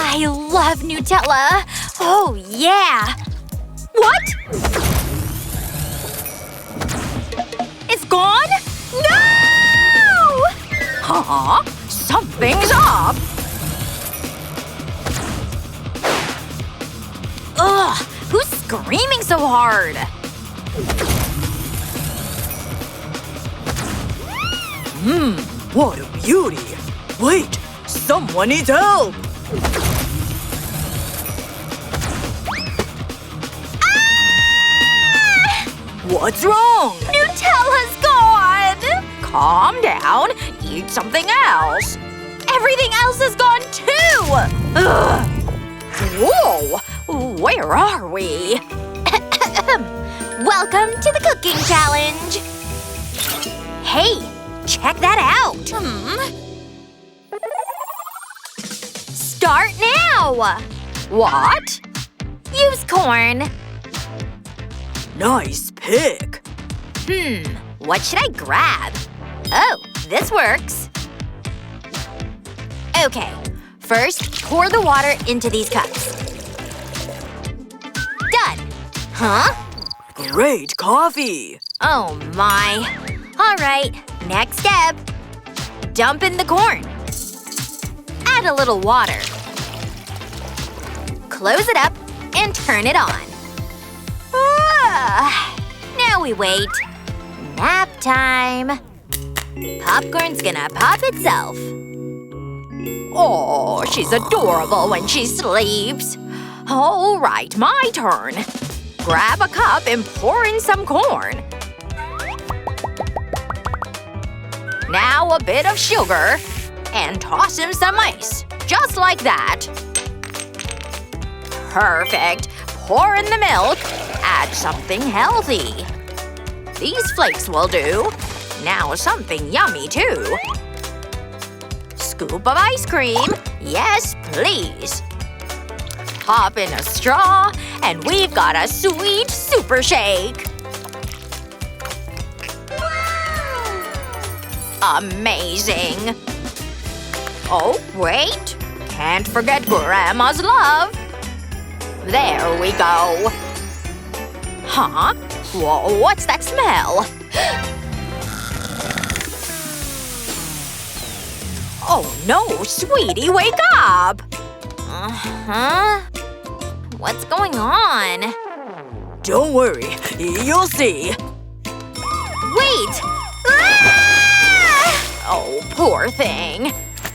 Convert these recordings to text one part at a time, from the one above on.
I love Nutella. Oh, yeah. What? It's gone? No! Huh? Something's up. Ugh, who's screaming so hard? What a beauty! Wait, someone needs help! Ah! What's wrong? Nutella's gone! Calm down. Eat something else. Everything else is gone too! Ugh. Whoa! Where are we? Welcome to the cooking challenge! Hey, check that out! Start now! What? Use corn. Nice pick. What should I grab? Oh, this works. Okay, first pour the water into these cups. Done. Huh? Great coffee. Oh my. Alright, next step. Dump in the corn. Add a little water. Close it up and turn it on. Now we wait. Nap time. Popcorn's gonna pop itself. Oh, she's adorable when she sleeps. All right, my turn. Grab a cup and pour in some corn. Now a bit of sugar. And toss in some ice. Just like that. Perfect. Pour in the milk. Add something healthy. These flakes will do. Now something yummy too. Scoop of ice cream. Yes, please. Pop in a straw, and we've got a sweet super shake. Amazing. Oh, wait. Can't forget Grandma's love. There we go. Huh? Whoa, what's that smell? Oh no, sweetie, wake up! Uh-huh. What's going on? Don't worry, you'll see. Wait! Ah! Oh, poor thing.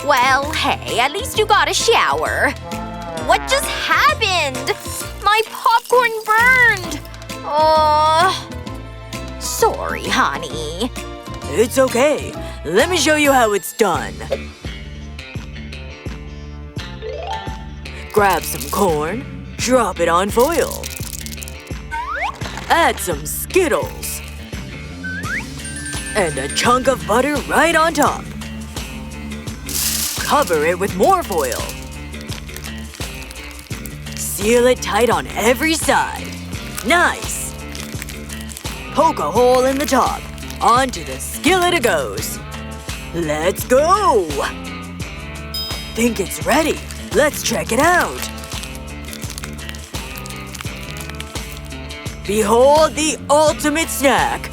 Well, hey, at least you got a shower. What just happened? My popcorn burned! Oh. Sorry, honey. It's okay. Let me show you how it's done. Grab some corn, drop it on foil. Add some Skittles. And a chunk of butter right on top. Cover it with more foil. Seal it tight on every side. Nice! Poke a hole in the top. Onto the skillet it goes. Let's go! Think it's ready. Let's check it out. Behold the ultimate snack.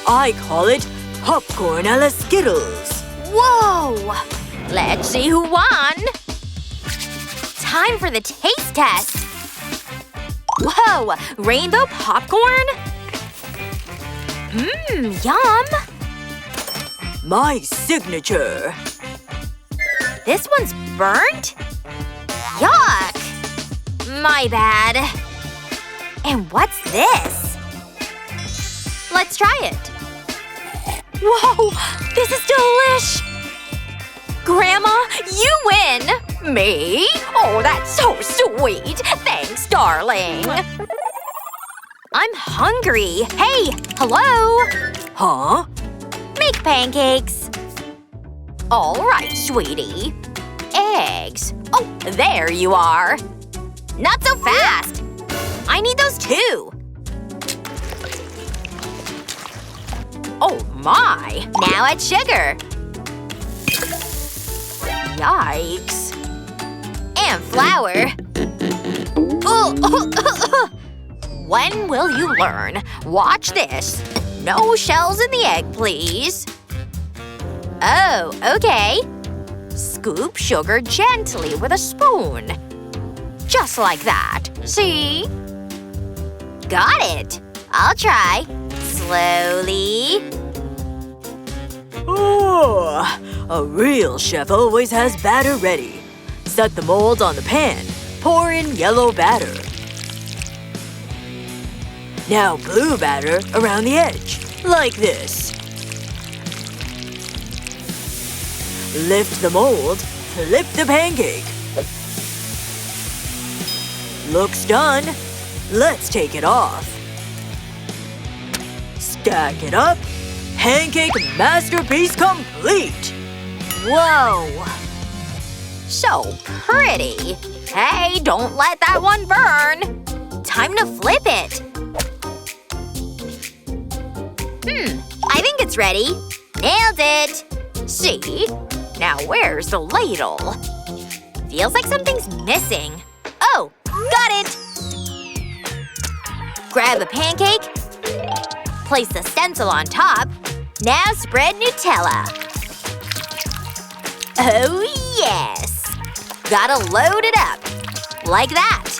I call it popcorn a la Skittles. Whoa! Let's see who won! Time for the taste test! Whoa! Rainbow popcorn? Yum! My signature. This one's burnt? Yuck! My bad. And what's this? Let's try it. Whoa! This is delish! Grandma, you win! Me? Oh, that's so sweet. Thanks, darling. I'm hungry. Hey, hello? Huh? Make pancakes. All right, sweetie. Eggs. Oh, there you are. Not so fast! I need those too. Oh my. Now add sugar. Yikes. And flour. When will you learn? Watch this. No shells in the egg, please. Oh, okay. Scoop sugar gently with a spoon. Just like that. See? Got it. I'll try. Slowly. Oh, a real chef always has batter ready. Set the mold on the pan. Pour in yellow batter. Now blue batter around the edge, like this. Lift the mold, flip the pancake. Looks done. Let's take it off. Stack it up. Pancake masterpiece complete! Whoa. So pretty. Hey, don't let that one burn. Time to flip it. I think it's ready. Nailed it. See? Now where's the ladle? Feels like something's missing. Oh, got it! Grab a pancake. Place the stencil on top. Now spread Nutella. Oh yes! Gotta load it up. Like that.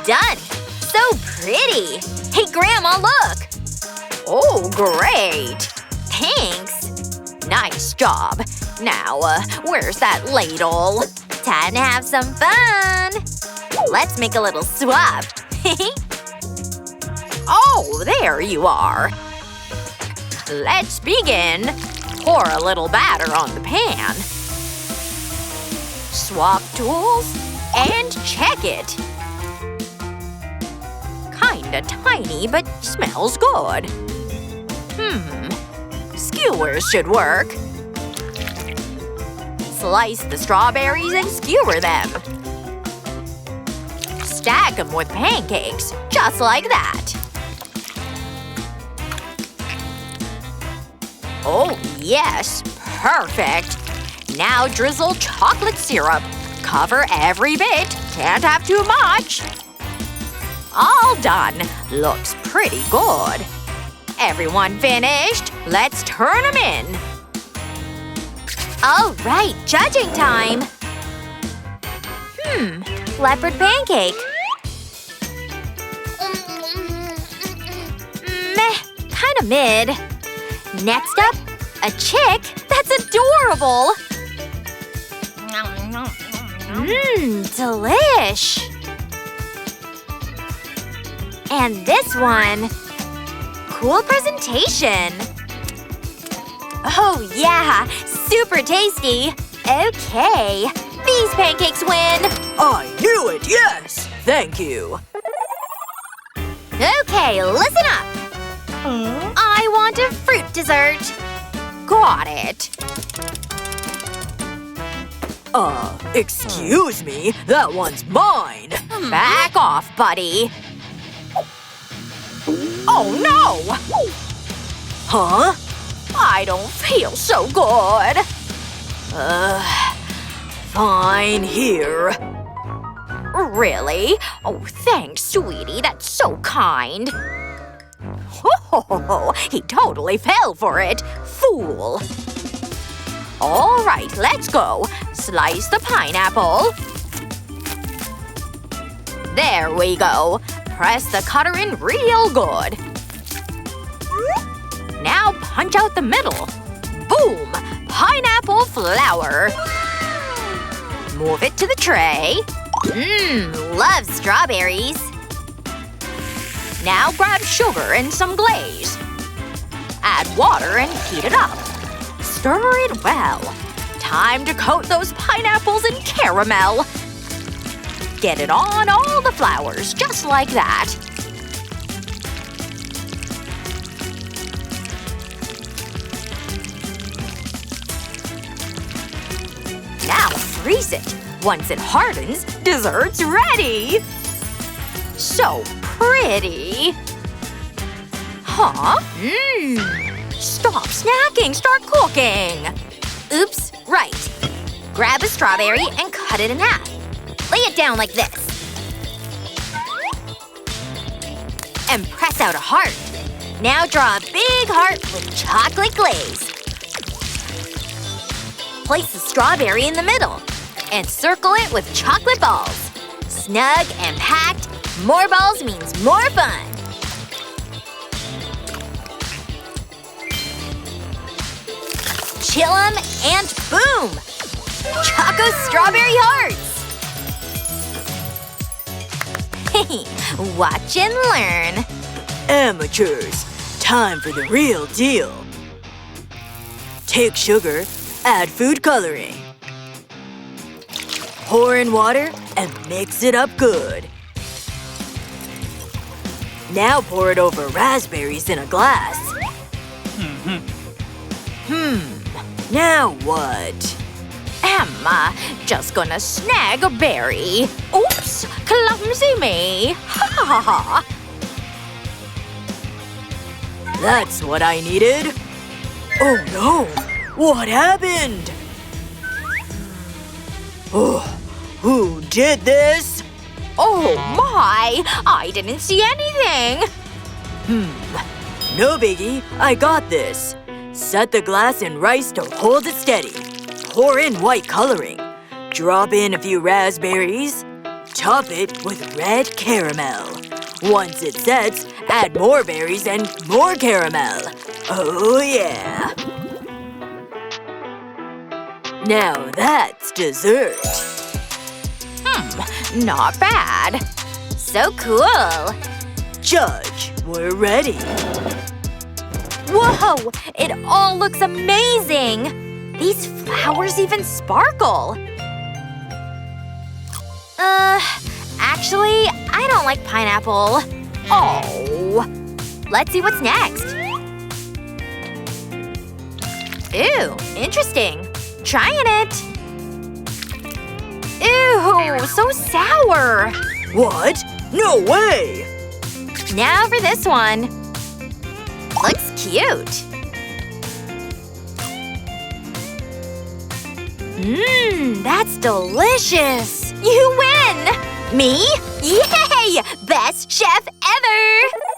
Done! So pretty! Hey Grandma, look! Oh, great. Thanks! Nice job. Now, where's that ladle? Time to have some fun! Let's make a little swap. Oh, there you are. Let's begin. Pour a little batter on the pan. Swap tools and check it. Kinda tiny, but smells good. Skewers should work. Slice the strawberries and skewer them. Stack them with pancakes, just like that. Oh, yes. Perfect. Now drizzle chocolate syrup. Cover every bit. Can't have too much. All done. Looks pretty good. Everyone finished? Let's turn them in. All right, judging time. Leopard pancake. Meh, kinda mid. Next up, a chick? That's adorable! Delish! And this one… Cool presentation! Oh yeah, super tasty! Okay, these pancakes win! I knew it, yes! Thank you. Okay, listen up! I want a fruit dessert. Got it. Excuse me, that one's mine! Back off, buddy. Oh no! Huh? I don't feel so good. Fine, here. Really? Oh, thanks, sweetie. That's so kind. Oh, he totally fell for it. Fool. All right, let's go. Slice the pineapple. There we go. Press the cutter in real good. Now punch out the middle. Boom! Pineapple flour. Move it to the tray. Love strawberries. Now grab sugar and some glaze. Add water and heat it up. Stir it well. Time to coat those pineapples in caramel. Get it on all the flowers, just like that. Now freeze it. Once it hardens, dessert's ready! So pretty! Huh? Stop snacking, start cooking! Oops, right. Grab a strawberry and cut it in half. Lay it down like this. And press out a heart. Now draw a big heart with chocolate glaze. Place the strawberry in the middle and circle it with chocolate balls. Snug and packed, more balls means more fun. Chill 'em and boom! Choco strawberry hearts! Watch and learn. Amateurs, time for the real deal. Take sugar, add food coloring. Pour in water and mix it up good. Now pour it over raspberries in a glass. Now what? Emma, just gonna snag a berry. Oops, clumsy me. Ha ha ha. That's what I needed. Oh no! What happened? Oh, who did this? Oh my, I didn't see anything. No biggie, I got this. Set the glass in rice to hold it steady. Pour in white coloring. Drop in a few raspberries. Top it with red caramel. Once it sets, add more berries and more caramel. Oh yeah! Now that's dessert. Not bad. So cool. Judge, we're ready. Whoa! It all looks amazing! These flowers even sparkle. Actually, I don't like pineapple. Oh. Let's see what's next. Ew, interesting. Trying it. Ew, so sour. What? No way! Now for this one. Looks cute. That's delicious. You win! Me? Yay! Best chef ever!